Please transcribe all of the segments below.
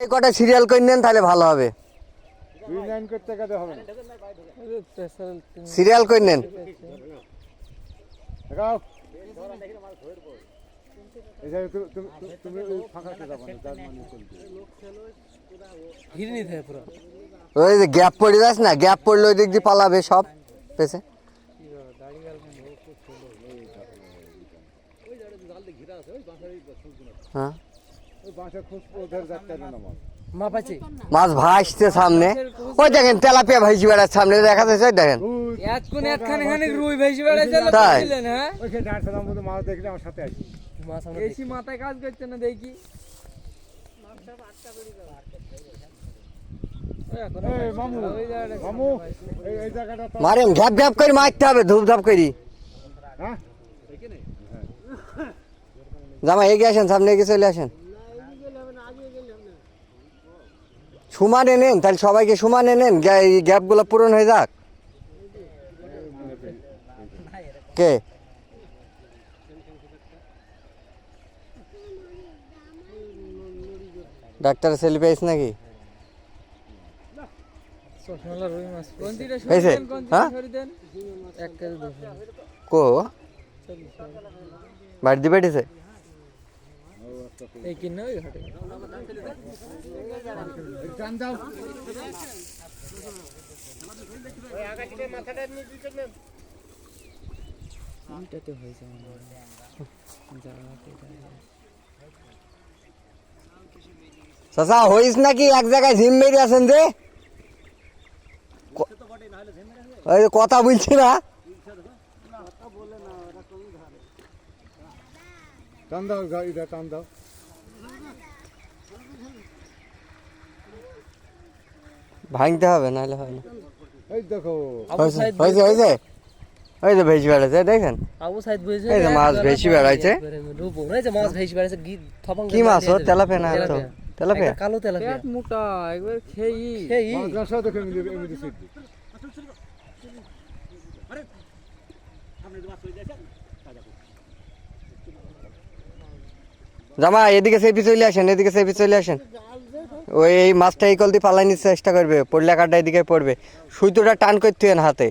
এই কটা সিরিয়াল করে নেন তাহলে ভালো হবে। সিরিয়াল করে নেন। ওই যে গ্যাপ পড়ে যাস না, গ্যাপ পড়লে ওই দিক দিয়ে পালাবে সব পেছে। হ্যাঁ মাছ ভাসছে সামনে, ওই দেখেন তেলাপিয়া ভাইজি বেড়ার সামনে দেখা যাচ্ছে, দেখেন তাই মাথায় কাজ করছে না দেখি। মারেন ঘ্যাপ ঘ্যাপ করে মারতে হবে, ধূপ ধাপ করি। জামা এগিয়ে আসেন, সামনে এগিয়ে চলে আসেন। সমানে নেন তাহলে, সবাইকে সমানে নেন, গ্যাপ গুলো পূরণ হয়ে যাক। কে ডাক্তার ছেলে পেয়েছে নাকি? কো বাড়ি দিয়ে বেড়েছে। চাচা হইস নাকি এক জায়গায় ঝিম মেরে আছেন যে, ওই কথা বলছি না। ভাঙতে হবে নাহলে হয় না। ওই যে ভেসে বেড়াচ্ছে দেখেন, এই যে মাছ ভেসে বেড়াইছে। কি মাছ? ও তেলাপিয়া না? তো তেলাপিয়া, কালো তেলাপিয়া মোটা একবার খেয়ে জামা এদিকে সেপি চলে আসেন, এদিকে সেপি চলে আসেন। ওই এই মাছটা এই কল দিয়ে পালাই নিতে চেষ্টা করবে, পড়লে কাটা এদিকে পড়বে। সুতোটা টান করতে হয় হাতে।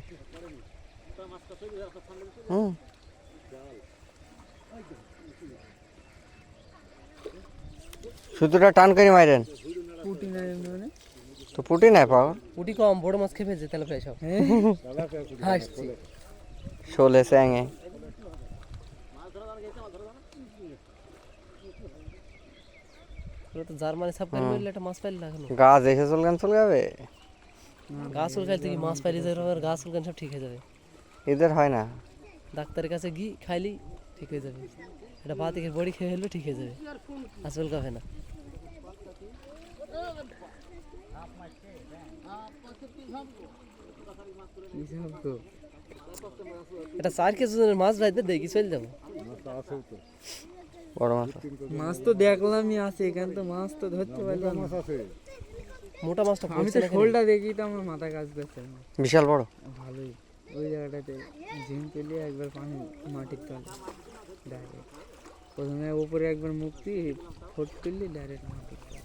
সুতোটা টান করে মারেন। তো পুটি নাই পাওয়া, পুটি কম, বড় মাছ খেয়ে ফেলছে তেলাপিয়া সব। শোলে স্যাঙে জার্মানি সাপ করে বললে একটা মাছ পাইলে লাগানো গাছ এসে চলে যাবে। গাছ উলকাইলে থেকে মাছ পাইলে যাবে, গাছ উলকান সব ঠিক হয়ে যাবে। এদের হয় না, ডাক্তারের কাছে গিয়ে খাইলেই ঠিক হয়ে যাবে। এটা বাতিকের বড়ি খেয়ে ফেললে ঠিক হয়ে যাবে, গাছ উলকাবে না। এটা 4 কেজি মাছ ভাইতে দেখি চলে যাবো। বড় মাছ, মাছ তো দেখলামই আছে এখানে, তো মাছ তো ধরতে পারলাম না। মোটা মাছটা আমি তো শোলটা দেখি তো আমার মাথা কাজ করছে না। বিশাল বড়, ভালোই। ওই জায়গাটাতে ঝিম পেলে একবার পানি মাটির তলে ডাইরেক্ট, প্রথমে উপরে একবার মুক্তি ফোট করলে ডাইরেক্ট মাটির তলে।